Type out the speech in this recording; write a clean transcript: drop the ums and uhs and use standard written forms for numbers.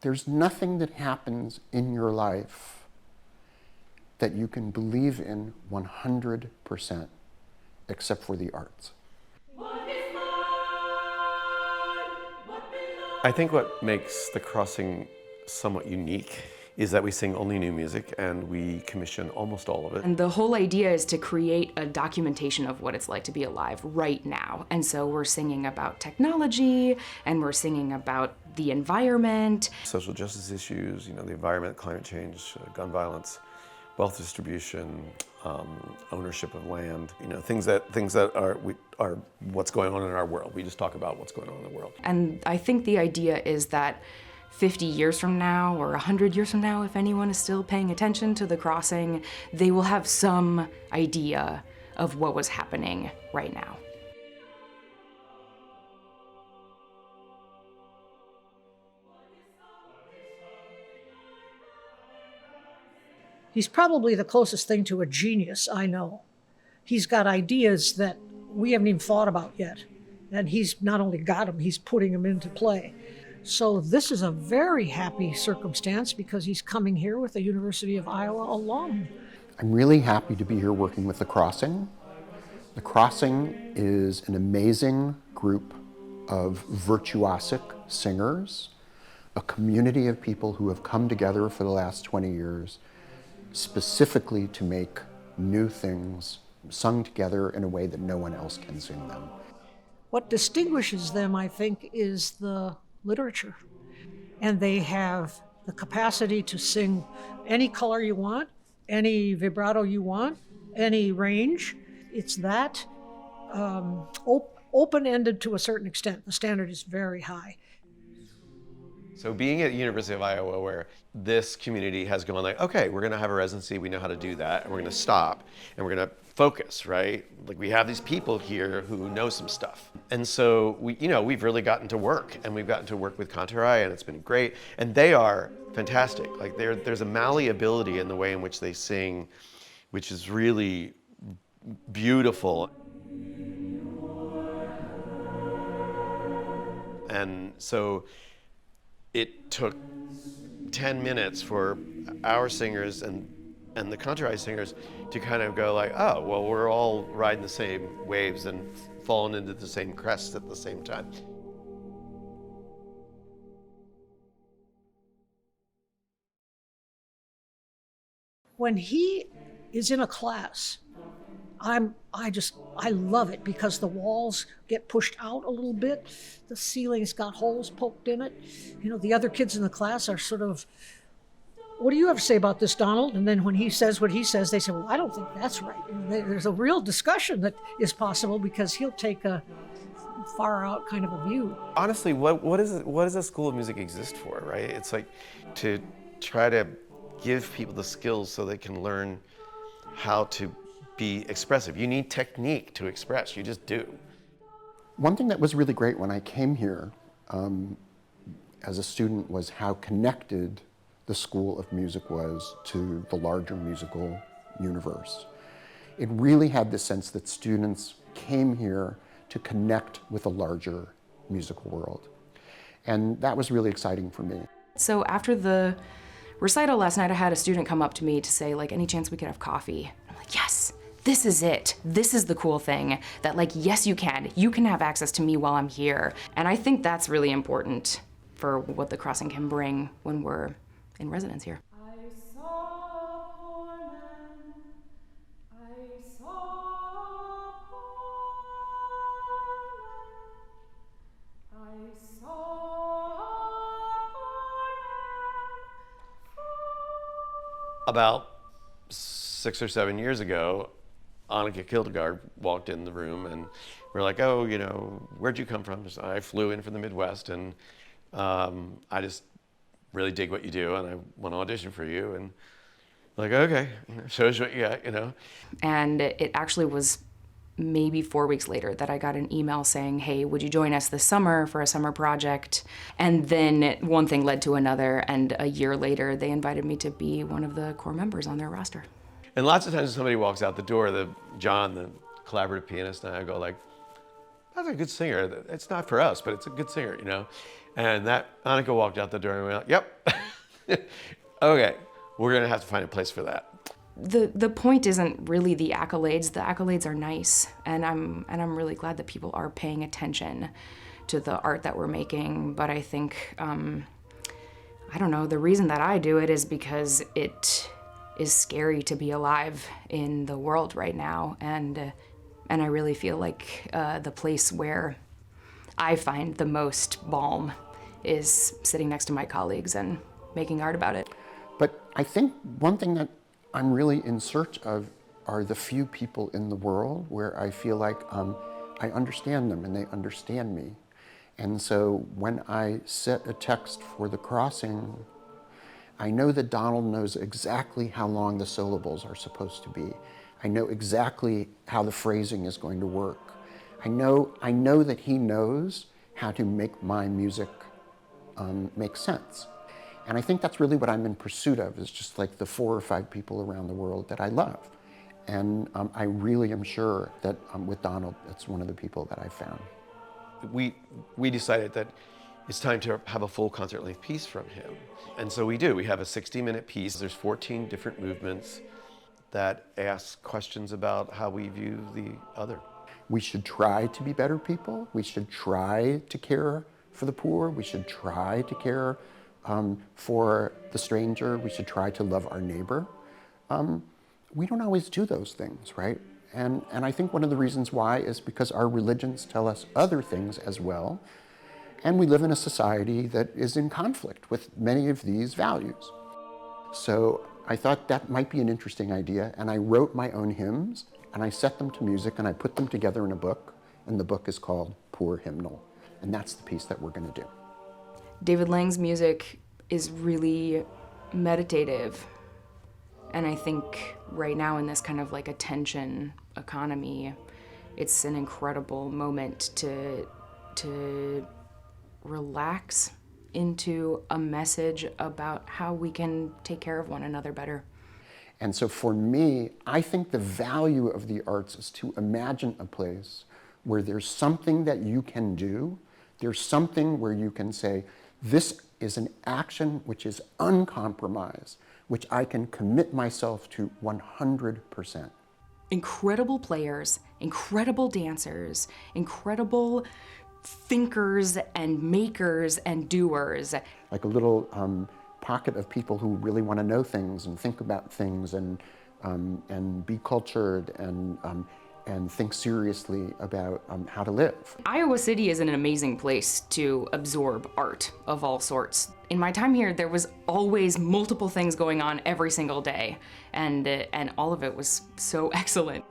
There's nothing that happens in your life that you can believe in 100% except for the arts. I think what makes the Crossing somewhat unique is that we sing only new music and we commission almost all of it. And the whole idea is to create a documentation of what it's like to be alive right now. And so we're singing about technology and we're singing about the environment. Social justice issues, the environment, climate change, gun violence, wealth distribution, ownership of land, things that are what's going on in our world. We just talk about what's going on in the world. And I think the idea is that 50 years from now or 100 years from now, if anyone is still paying attention to the Crossing, they will have some idea of what was happening right now. He's probably the closest thing to a genius I know. He's got ideas that we haven't even thought about yet. And he's not only got them, he's putting them into play. So this is a very happy circumstance because he's coming here with a University of Iowa alum. I'm really happy to be here working with The Crossing. The Crossing is an amazing group of virtuosic singers, a community of people who have come together for the last 20 years specifically to make new things sung together in a way that no one else can sing them. What distinguishes them, I think, is the literature. And they have the capacity to sing any color you want, any vibrato you want, any range. It's that open-ended to a certain extent. The standard is very high. So being at the University of Iowa, where this community has gone like, okay, we're gonna have a residency, we know how to do that, and we're gonna stop, and we're gonna focus, right? Like we have these people here who know some stuff. And so we've really gotten to work, and we've gotten to work with Kantorei, and it's been great. And they are fantastic. Like there's a malleability in the way in which they sing, which is really beautiful. And so it took 10 minutes for our singers and the Kantorei singers to kind of go like, oh, well, we're all riding the same waves and falling into the same crests at the same time. When he is in a class, I love it because the walls get pushed out a little bit. The ceiling's got holes poked in it. The other kids in the class are sort of, what do you have to say about this, Donald? And then when he says what he says, they say, well, I don't think that's right. And there's a real discussion that is possible because he'll take a far out kind of a view. Honestly, what does a school of music exist for, right? It's like to try to give people the skills so they can learn how to be expressive. You need technique to express, you just do. One thing that was really great when I came here as a student was how connected the School of Music was to the larger musical universe. It really had the sense that students came here to connect with a larger musical world. And that was really exciting for me. So after the recital last night, I had a student come up to me to say, like, any chance we could have coffee? I'm like, yes. This is it. This is the cool thing that, like, yes, you can. You can have access to me while I'm here. And I think that's really important for what the Crossing can bring when we're in residence here. I saw a poor man. I saw a poor man. I saw a poor man. About 6 or 7 years ago, Anika Kildegaard walked in the room and we're like, oh, where'd you come from? I flew in from the Midwest and I just really dig what you do and I want to audition for you. And like, okay, show us what you got, And it actually was maybe 4 weeks later that I got an email saying, hey, would you join us this summer for a summer project? And then one thing led to another, and a year later, they invited me to be one of the core members on their roster. And lots of times when somebody walks out the door, John, the collaborative pianist, and I go like, that's a good singer. It's not for us, but it's a good singer, And that Anika walked out the door and we went, yep. Okay, we're gonna have to find a place for that. The point isn't really the accolades. The accolades are nice, and I'm really glad that people are paying attention to the art that we're making. But I think I don't know, the reason that I do it is because it is scary to be alive in the world right now, and I really feel like the place where I find the most balm is sitting next to my colleagues and making art about it. But I think one thing that I'm really in search of are the few people in the world where I feel like I understand them and they understand me. And so when I set a text for the crossing, I know that Donald knows exactly how long the syllables are supposed to be. I know exactly how the phrasing is going to work. I know that he knows how to make my music make sense. And I think that's really what I'm in pursuit of, is just like the 4 or 5 people around the world that I love. And I really am sure that with Donald, that's one of the people that I found. We decided that it's time to have a full concert-length piece from him. And so we do. We have a 60-minute piece. There's 14 different movements that ask questions about how we view the other. We should try to be better people. We should try to care for the poor. We should try to care for the stranger. We should try to love our neighbor. We don't always do those things, right? And I think one of the reasons why is because our religions tell us other things as well. And we live in a society that is in conflict with many of these values. So I thought that might be an interesting idea, and I wrote my own hymns, and I set them to music, and I put them together in a book, and the book is called Poor Hymnal, and that's the piece that we're going to do. David Lang's music is really meditative, and I think right now in this kind of like attention economy, it's an incredible moment to relax into a message about how we can take care of one another better. And so for me, I think the value of the arts is to imagine a place where there's something that you can do, there's something where you can say, this is an action which is uncompromised, which I can commit myself to 100%. Incredible players, incredible dancers, incredible thinkers and makers and doers. Like a little pocket of people who really want to know things and think about things and be cultured and think seriously about how to live. Iowa City is an amazing place to absorb art of all sorts. In my time here, there was always multiple things going on every single day, and all of it was so excellent.